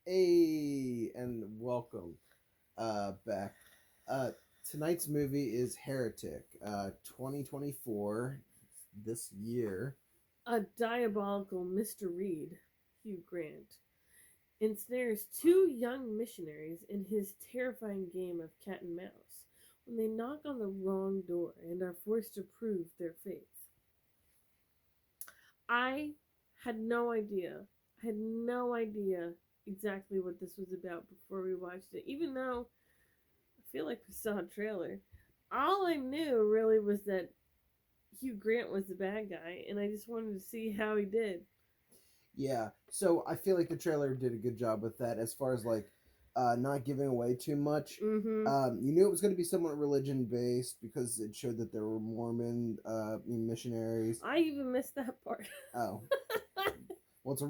Hey, and welcome back. Uh, Tonight's movie is Heretic, 2024, this year. A diabolical Mr. Reed, Hugh Grant, ensnares two young missionaries in his terrifying game of cat and mouse when they knock on the wrong door and are forced to prove their faith. I had no idea. I had no idea exactly what this was about before we watched it, even though I feel like we saw a trailer. All I knew really was that Hugh Grant was the bad guy, and I just wanted to see how he did. Yeah, so I feel like the trailer did a good job with that as far as not giving away too much. Mm-hmm. You knew it was going to be somewhat religion based because it showed that there were Mormon missionaries. I even missed that part. Oh, it's a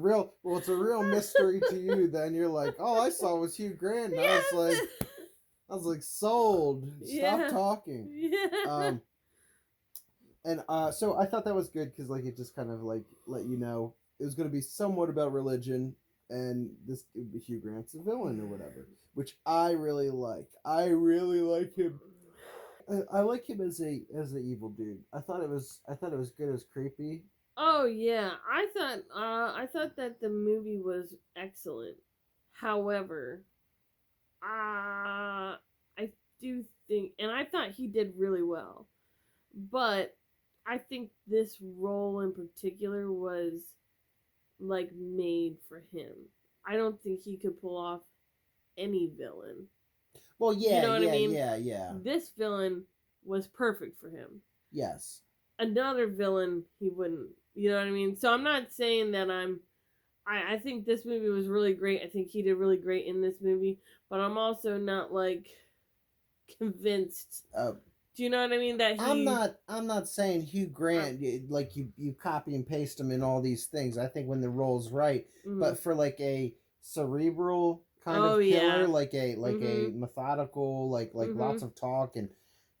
real mystery to you. Then you're like, all I saw was Hugh Grant, and Yes. I was like, sold. Stop Yeah. talking. Yeah. And so I thought that was good because like it just kind of like let you know it was going to be somewhat about religion, and this Hugh Grant's a villain or whatever, which I really like. I really like him. I like him as a evil dude. I thought it was good. It was creepy. Oh yeah, I thought that the movie was excellent. However, I do think, and I thought he did really well, but I think this role in particular was like made for him. I don't think he could pull off any villain. Well, You yeah, know what I yeah, mean? yeah, yeah. This villain was perfect for him. Yes. Another villain, he wouldn't. You know what I mean? So I'm not saying that I think this movie was really great. I think he did really great in this movie, but I'm also not like convinced. Uh, Do you know what I mean? That he. I'm not saying Hugh Grant like you copy and paste him in all these things. I think when the role's right, Mm, but for like a cerebral kind oh of killer, yeah. like a Mhm. methodical, like lots Mhm. of talk and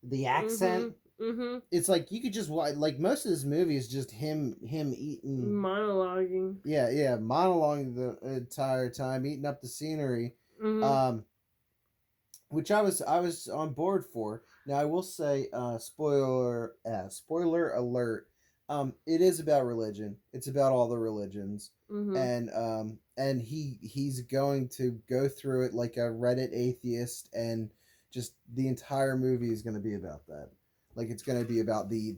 the accent, Mhm. Mhm. it's like you could just watch like most of this movie is just him eating. Monologuing. Yeah, monologuing the entire time, eating up the scenery. Mhm. Um, which I was on board for. Now I will say, spoiler alert. It is about religion. It's about all the religions, Mhm. and he's going to go through it like a Reddit atheist, and just the entire movie is going to be about that. Like it's going to be about the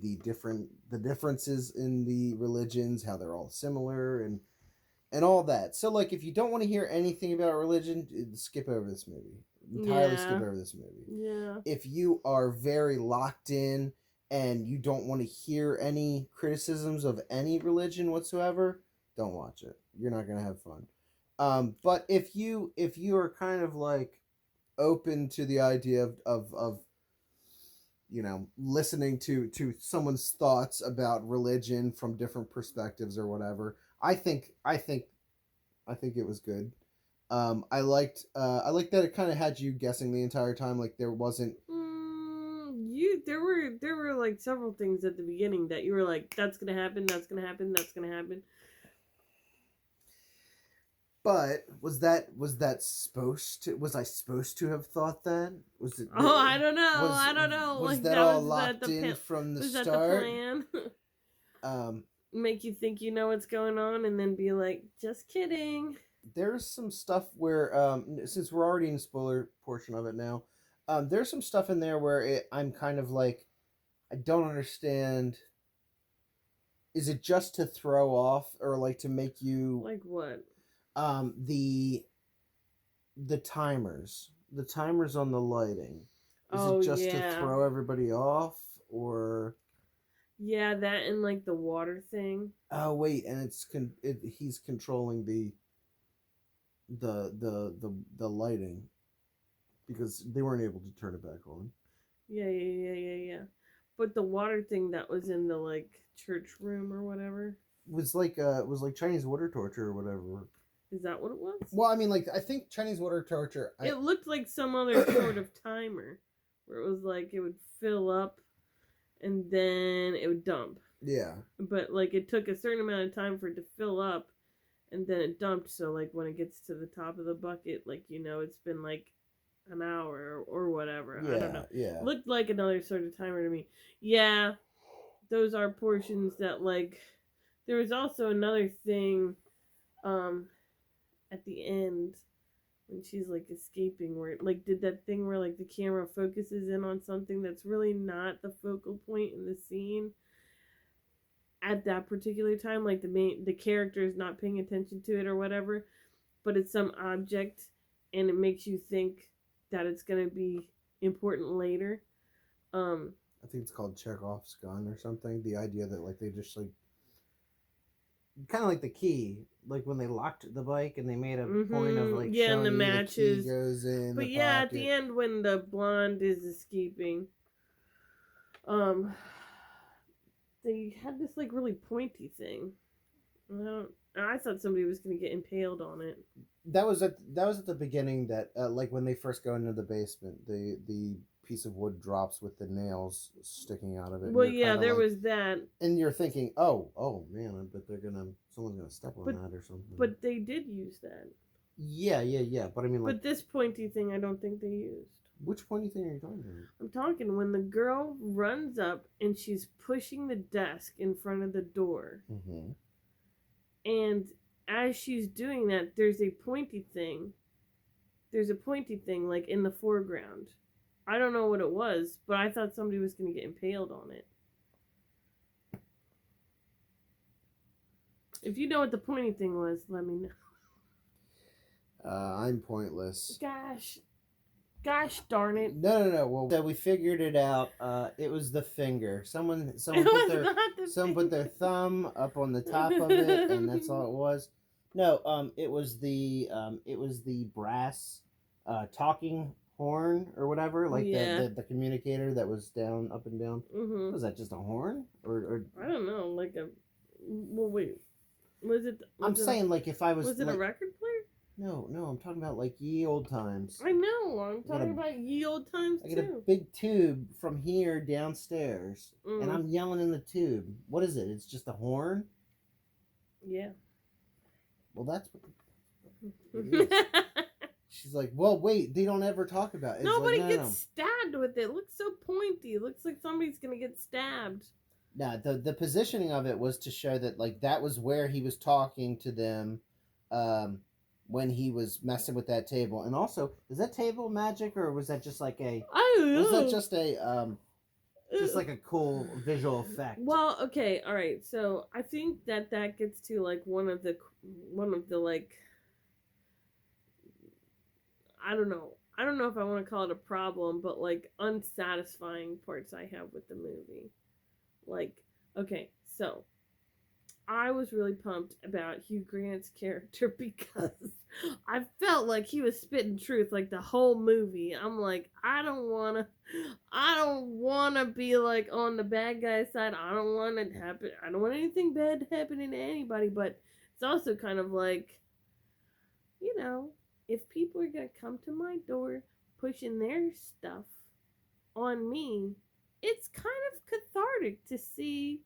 differences in the religions, how they're all similar, and all that. So like if you don't want to hear anything about religion, skip over this movie. Entirely skip Yeah. over this movie. Yeah. If you are very locked in and you don't want to hear any criticisms of any religion whatsoever, don't watch it. You're not gonna have fun. But if you are kind of like open to the idea of listening to someone's thoughts about religion from different perspectives or whatever, I think it was good. I liked that it kind of had you guessing the entire time. Like there wasn't. You there were like several things at the beginning that you were like, that's gonna happen, that's gonna happen, that's gonna happen. But was that supposed to? Was I supposed to have thought that? Was it Oh, I don't know. was I don't know. was Like that that all was that locked the in from the was that the start? plan? Um, Make you think you know what's going on, and then be like, just kidding. there's some stuff where since we're already in the spoiler portion of it now, there's some stuff in there where I'm kind of like I don't understand. Is it just to throw off or like to make you Like what? um the timers on the lighting, is it Oh just to yeah, throw everybody off or yeah. That and like the water thing. oh wait, and he's controlling the lighting because they weren't able to turn it back on. Yeah. But the water thing that was in the like church room or whatever. It was like Chinese water torture or whatever. Is that what it was? Well, I mean, like I think Chinese water torture. It looked like some other sort of timer, where it was like it would fill up and then it would dump. Yeah. But like it took a certain amount of time for it to fill up, and then it dumped. So like when it gets to the top of the bucket, like it's been like an hour or whatever. I don't Yeah, know. yeah. Looked like another sort of timer to me. Yeah, those are portions that like. There was also another thing, um, at the end when she's like escaping, where it like did that thing where like the camera focuses in on something that's really not the focal point in the scene at that particular time, like the character is not paying attention to it or whatever, but it's some object, and it makes you think that it's gonna be important later. um I think it's called Chekhov's gun or something. The idea that like they just like kind of like the key, like when they locked the bike and they made a point of like yeah, and the showing you the key matches. goes in But the yeah, at the pocket. end when the blonde is escaping, um they had this like really pointy thing. I thought somebody was gonna get impaled on it. That was at the beginning, that like when they first go into the basement, the piece of wood drops with the nails sticking out of it, and Well, you're yeah, kind of there like, was that, and you're thinking, oh man, I bet someone's gonna step on but that or something. but they did use that. Yeah. But I mean, like, But this pointy thing, I don't think they used. which pointy thing are you talking about? I'm talking when the girl runs up and she's pushing the desk in front of the door, Mm-hmm. and as she's doing that, there's a pointy thing. There's a pointy thing like in the foreground. I don't know what it was, but I thought somebody was gonna get impaled on it. If you know what the pointy thing was, let me know. I'm pointless. Gosh darn it! No. Well, so we figured it out. It was the finger. Someone put their thumb up on the top of it, and that's all it was. No, it was the brass, talking horn or whatever, like Yeah. the communicator that was down, up and down. Mm-hmm. Was that just a horn, or I don't know, like a. Well, wait. Was it? I'm saying like if I Was it like, a record player? no, I'm talking about like ye old times. I know. I'm got talking about ye old times I get a too. big tube from here downstairs, and Mm. I'm yelling in the tube. What is it? It's just a horn? Yeah. Well, that's what it is. She's like, well, wait, they don't ever talk about it. It's Nobody like, no, gets stabbed with it. It looks so pointy. It looks like somebody's gonna get stabbed. No, the positioning of it was to show that like that was where he was talking to them, when he was messing with that table. And also, is that table magic, or was that just like a? I don't know. Was that just like a cool visual effect? Well, okay, all right. So I think that gets to like one of the like, I don't know. I don't know if I want to call it a problem, but like unsatisfying parts I have with the movie. Like, okay, so I was really pumped about Hugh Grant's character because I felt like he was spitting truth like the whole movie. I'm like, I don't wanna be like on the bad guy side. I don't want it to happen. I don't want anything bad happening to anybody. But it's also kind of like, if people are gonna come to my door pushing their stuff on me, it's kind of cathartic to see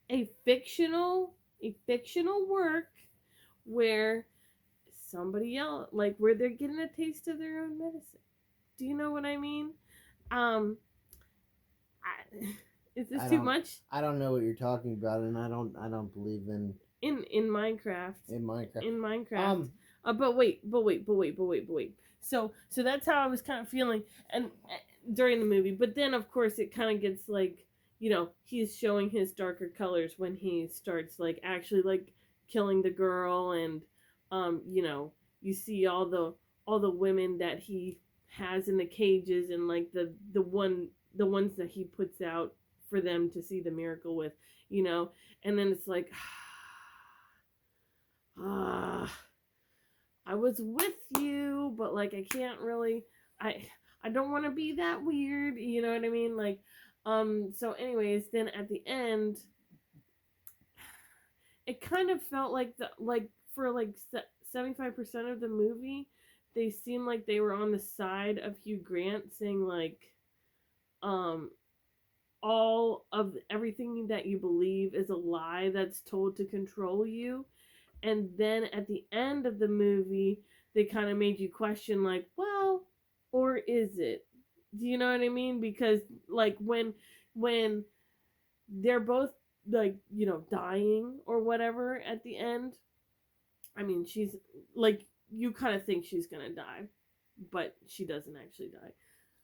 a fictional work where somebody else, like, where they're getting a taste of their own medicine. Do you know what I mean? um is this too much? I don't know what you're talking about, and I don't believe In Minecraft. In Minecraft. But wait. So that's how I was kind of feeling, and during the movie. But then, of course, it kind of gets like, he's showing his darker colors when he starts like actually like killing the girl, and you see all the women that he has in the cages, and like the ones that he puts out for them to see the miracle with, and then it's like, I was with you, but like I can't really, I don't want to be that weird, you know what I mean? Like, so anyways, then at the end, it kind of felt like for like 75% of the movie, they seemed like they were on the side of Hugh Grant, saying like, all of everything that you believe is a lie that's told to control you. And then at the end of the movie, they kind of made you question, like, well, or is it? Do you know what I mean? Because like when they're both like dying or whatever at the end, I mean, she's like, you kind of think she's gonna die, but she doesn't actually die.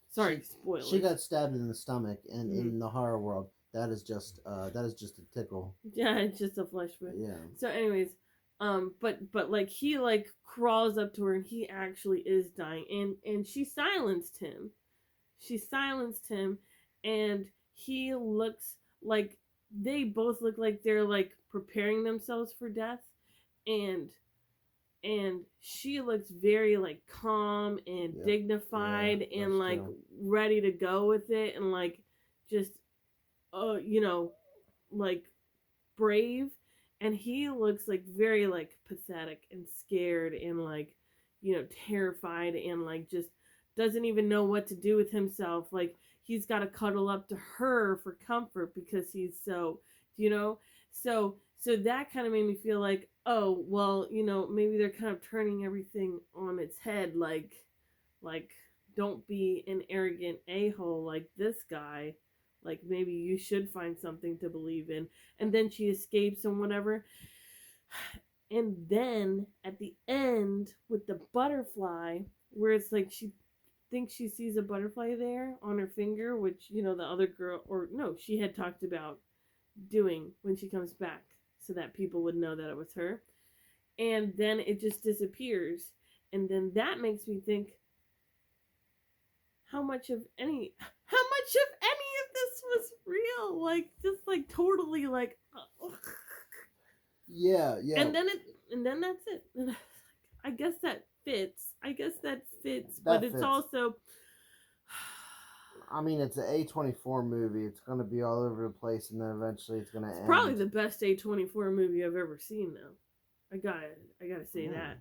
Sorry, spoilers. She got stabbed in the stomach, and Mhm. in the horror world, that is just a tickle. Yeah, it's just a flesh wound. Yeah. So, anyways, but like he like crawls up to her and he actually is dying, and she silenced him. She silenced him, and he looks like they both look like they're like preparing themselves for death, and she looks very like calm and dignified and like true. ready to go with it, and like just like brave. And he looks like very like pathetic and scared and like terrified, and like just doesn't even know what to do with himself. Like he's got to cuddle up to her for comfort because he's so you know so that kind of made me feel like, oh well, maybe they're kind of turning everything on its head. Like don't be an arrogant a-hole like this guy. Like maybe you should find something to believe in. And then she escapes and whatever. And then at the end with the butterfly, where it's like she thinks she sees a butterfly there on her finger, which the other girl, or no, she had talked about doing when she comes back, so that people would know that it was her. And then it just disappears. And then that makes me think, how much of any of this was real? Like just like totally like Yeah. and then that's it. And I guess that fits. But it's fits. also, I mean, it's an A24 movie. It's going to be all over the place, and then eventually it's going to end. Probably the best A24 movie I've ever seen, though. I gotta say that.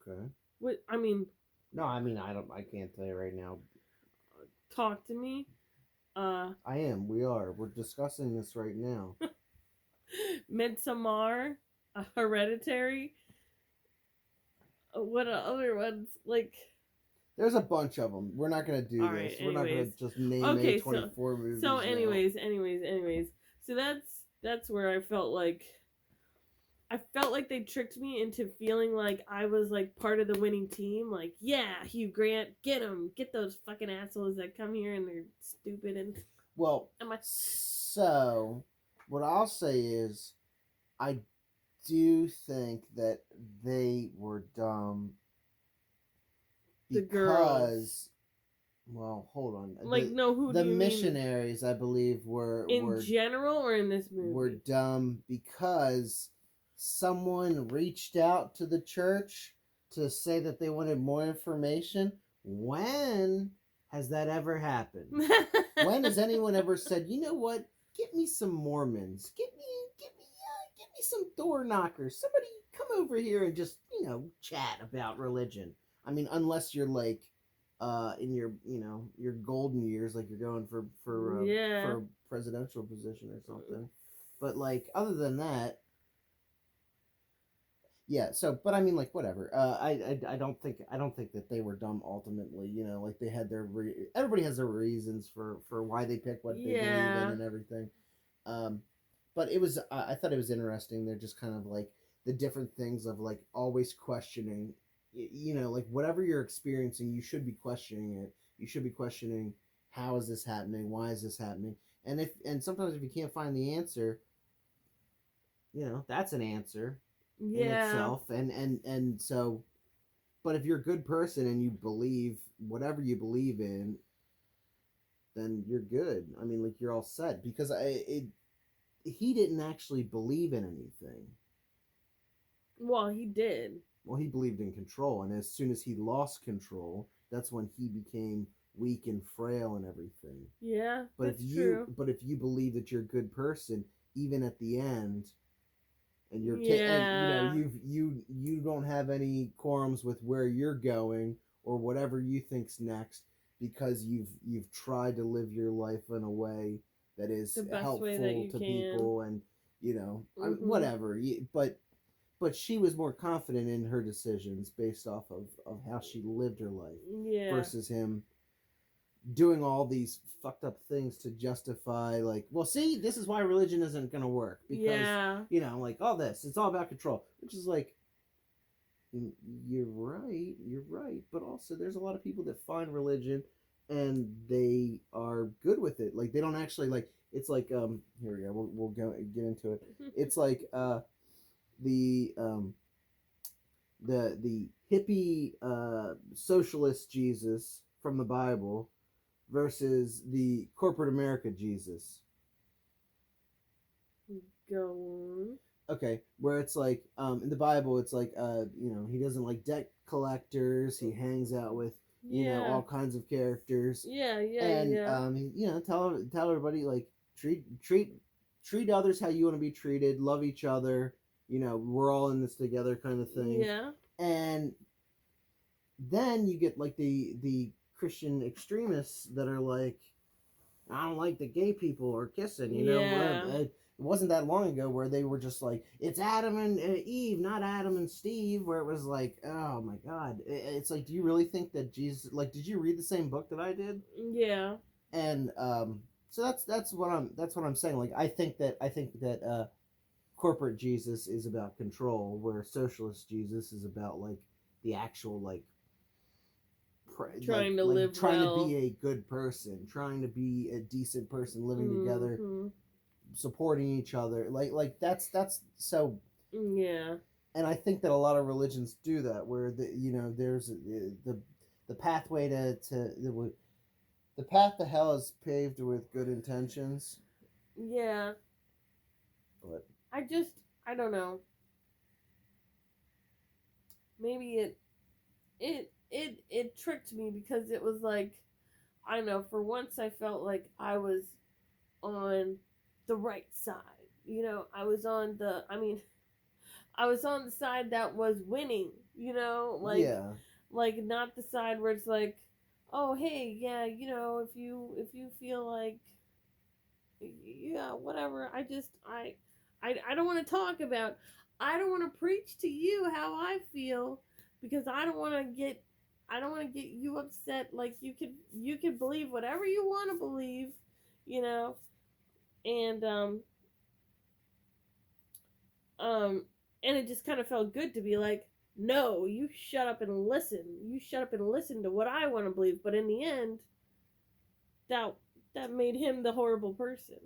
Okay. What I mean? No, I mean I can't tell you right now. Talk to me. I am. We are. We're discussing this right now. Midsommar, Hereditary. What other ones like? There's a bunch of them. We're not gonna do All this. right, We're not gonna just name A24 movies. So, now. anyways. So that's where I felt like they tricked me into feeling like I was like part of the winning team. Like, yeah, Hugh Grant, get them, get those fucking assholes that come here and they're stupid and. Well, so what I'll say is, I do think that they were dumb. The girls. Well, hold on. Like, who the do you missionaries, I believe, were general or in this movie? Were dumb because someone reached out to the church to say that they wanted more information. When has that ever happened? When has anyone ever said, you know what? Get me some Mormons. Get me some door knockers. Somebody come over here and just chat about religion. I mean, unless you're like in your your golden years, like you're going for a presidential position or something. But like other than that, yeah. So, but I mean, like whatever. I don't think that they were dumb ultimately. Like they had their everybody has their reasons for why they pick what they believe in and everything. But it was I thought it was interesting. They're just kind of like the different things of like always questioning. Like whatever you're experiencing, you should be questioning it. You should be questioning, how is this happening? Why is this happening? And sometimes if you can't find the answer, that's an answer in itself. And so, but if you're a good person and you believe whatever you believe in, then you're good. I mean, like you're all set, because he didn't actually believe in anything. Well, he did. Well, he believed in control, and as soon as he lost control, that's when he became weak and frail and everything. Yeah, but if you believe that you're a good person, even at the end, and you're and you don't have any qualms with where you're going or whatever you think's next, because you've tried to live your life in a way that is helpful to people, and whatever. But but she was more confident in her decisions based off of how she lived her life Yeah. versus him doing all these fucked up things to justify, like, well, see, this is why religion isn't going to work because Yeah. like all this, it's all about control, which is like, you're right, but also there's a lot of people that find religion and they are good with it, like they don't actually like, it's like, here we go, we'll go get into it. It's like the the hippie socialist Jesus from the Bible versus the corporate America Jesus. Go on. Okay, where it's like, in the Bible, it's like, he doesn't like debt collectors. He hangs out with, Yeah. all kinds of characters, Yeah. Yeah. and Yeah. tell everybody, like, treat others how you want to be treated. Love each other. We're all in this together, kind of thing. Yeah. And then you get like the Christian extremists that are like, I don't like the gay people or kissing. Yeah. It wasn't that long ago where they were just like, it's Adam and Eve, not Adam and Steve. Where it was like, oh my God, it's like, do you really think that Jesus? Like, did you read the same book that I did? Yeah. And so that's what I'm saying. Like, I think that corporate Jesus is about control, where socialist Jesus is about like the actual like Trying to like live trying well. to be a good person, trying to be a decent person, living together, supporting each other. Like that's so. Yeah. And I think that a lot of religions do that, where there's the pathway the path to hell is paved with good intentions. Yeah. But I don't know. Maybe it tricked me because it was like, I don't know, for once I felt like I was on the right side. I was on I was on the side that was winning, yeah, like not the side where it's like, oh hey, yeah, if you feel like, yeah, whatever. I don't want to talk about. I don't want to preach to you how I feel because I don't want to get you upset. Like you can believe whatever you want to believe, you know. And um and it just kind of felt good to be like, no, you shut up and listen. You shut up and listen to what I want to believe. But in the end, that that made him the horrible person,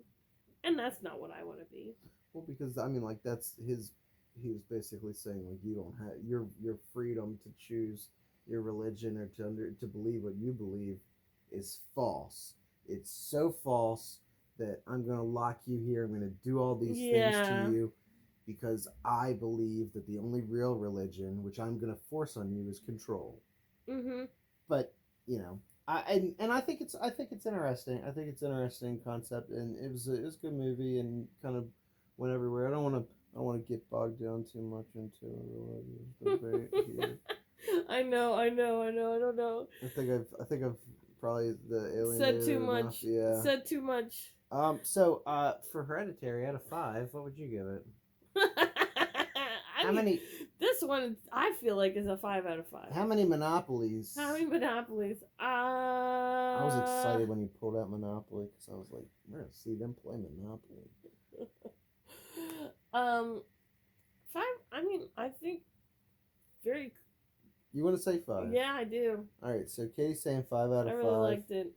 and that's not what I want to be. well, because I mean, like, that's his. He was basically saying, like, you don't have your freedom to choose your religion or to believe what you believe is false. It's so false that I'm gonna lock you here. I'm gonna do all these things to Yeah. you because I believe that the only real religion, which I'm gonna force on you, is control. Mhm. But you know, and I think it's interesting. I think it's an interesting concept, and it was a good movie, and kind of went everywhere. I don't want to get bogged down too much into a religious debate here. I know. I know. I know. I don't know. I think I've probably the Said alienated too enough. much. Yeah. Said too much. So for Hereditary out of 5, what would you give it? I How mean, many this one I feel like is a 5 out of 5. how many Monopolies? How many monopolies? I was excited when you pulled out Monopoly because I was like, we're gonna see them play Monopoly. um, 5. I mean, I think very. You want to say 5? Yeah, I do. All right. So Katie's saying 5 out I of really 5. liked it.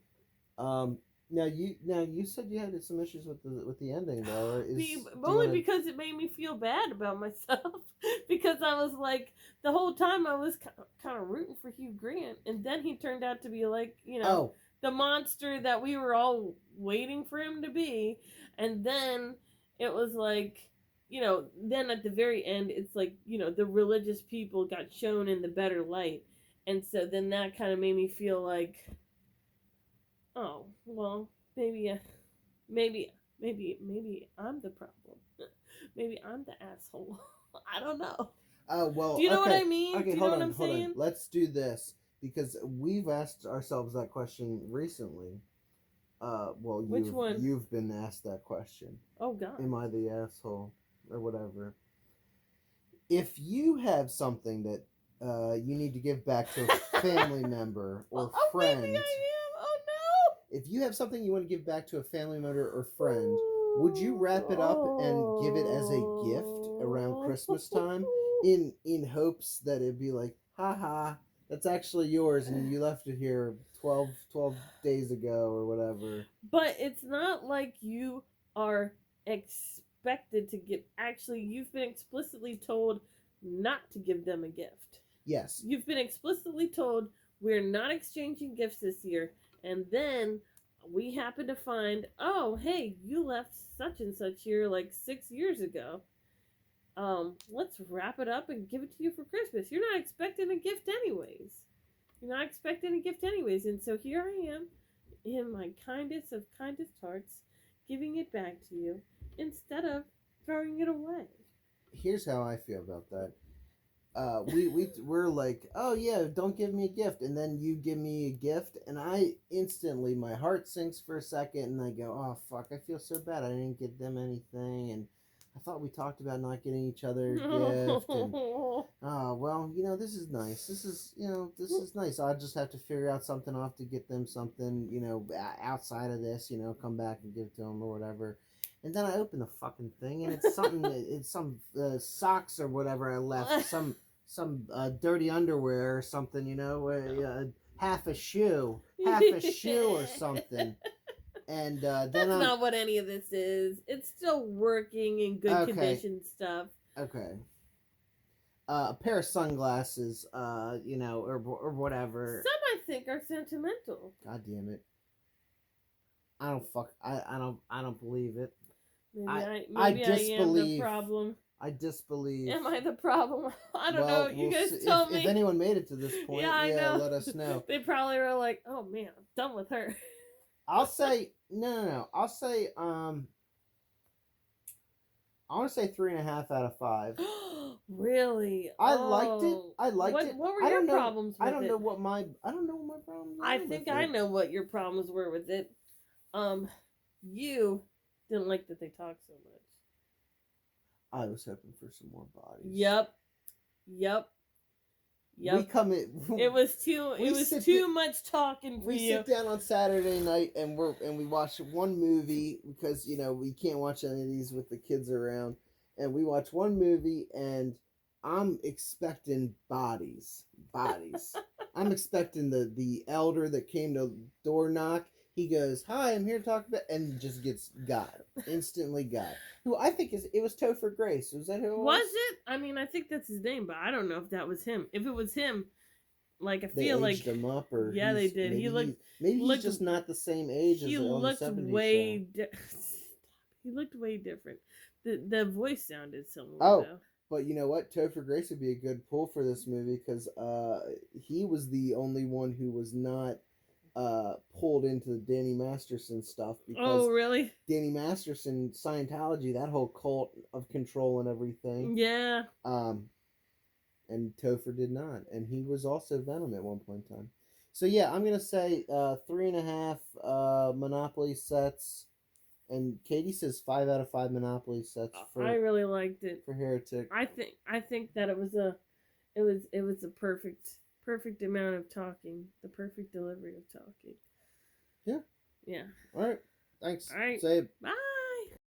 Now you said you had some issues with the ending though. Only because it made me feel bad about myself. Because I was like, the whole time I was kind of rooting for Hugh Grant, and then he turned out to be like, Oh, the monster that we were all waiting for him to be. And then it was like, then at the very end, it's like, the religious people got shown in the better light. And so then that kind of made me feel like, oh, well, maybe, maybe I'm the problem. Maybe I'm the asshole. I don't know. oh well. Do you know what Okay. I mean? Okay. Do you know Hold what on. I'm Hold on. saying? Let's do this because we've asked ourselves that question recently. Well, Which one? you've been asked that question. Oh God. Am I the asshole or whatever? if you have something that you need to give back to a family member or Oh, maybe friend, I am. Oh if you have something you want to give back to a family member or friend, would you no. wrap it up and give it as a gift around Christmas time in hopes that it'd be like, haha, that's actually yours and you left it here 12 days ago or whatever. But it's not like you are expected to give. Actually, you've been explicitly told not to give them a gift. Yes. You've been explicitly told we're not exchanging gifts this year, and then we happen to find, oh, hey, you left such and such here like 6 years ago. Let's wrap it up and give it to you for Christmas. You're not expecting a gift anyways. You're not expecting a gift anyways, and so here I am, in my kindest of kindest hearts, giving it back to you instead of throwing it away. Here's how I feel about that. We're like, oh yeah, don't give me a gift, and then you give me a gift, and I instantly my heart sinks for a second, and I go, oh fuck, I feel so bad, I didn't get them anything, and I thought we talked about not getting each other a gift, and oh well, this is nice. This is nice. I just have to figure out something. I'll have to get them something, outside of this, come back and give it to them or whatever. And then I open the fucking thing, and it's something. It's some socks or whatever I left. Some dirty underwear or something. Half a shoe or something. And then That's not what any of this is. It's still working in good condition stuff. Okay. A pair of sunglasses, or whatever. Some I think are sentimental. God damn it! I don't believe it. Maybe I am the disbelieve. problem. I disbelieve. Am I the problem? I don't know. You guys tell me. If anyone made it to this point, I know. let us know. They probably were like, "Oh man, I'm done with her." I'll say no. I'll say I want to say 3.5 out of 5. Really? I liked it. I liked it. What were your problems with it? I don't know what my problems were. I think I know what your problems were with it. You didn't like that they talked so much. I was hoping for some more bodies. Yep. We come in. It was too much talking for you. We sit down on Saturday night and we watch one movie because we can't watch any of these with the kids around, and we watch one movie and I'm expecting bodies. I'm expecting the elder that came to door knock. He goes, "Hi, I'm here to talk about," and just gets instantly got. Who I think it was Topher Grace. Was that who it was? Was it? I mean, I think that's his name, but I don't know if that was him. If it was him, like I they feel like aged him up, or yeah, they did. Maybe he's just not the same age as the 70s way. He looked way different. The voice sounded similar. Oh. Though. But you know what? Topher Grace would be a good pull for this movie because he was the only one who was not pulled into the Danny Masterson stuff. Because really? Danny Masterson, Scientology, that whole cult of control and everything. Yeah. And Topher did not. And he was also Venom at one point in time. So yeah, I'm going to say 3.5 Monopoly sets. And Katie says 5 out of 5 Monopoly sets. I really liked it for Heretic. I think that it was a perfect amount of talking, the perfect delivery of talking. Yeah. Yeah. All right. Thanks. All right. Say it. Bye.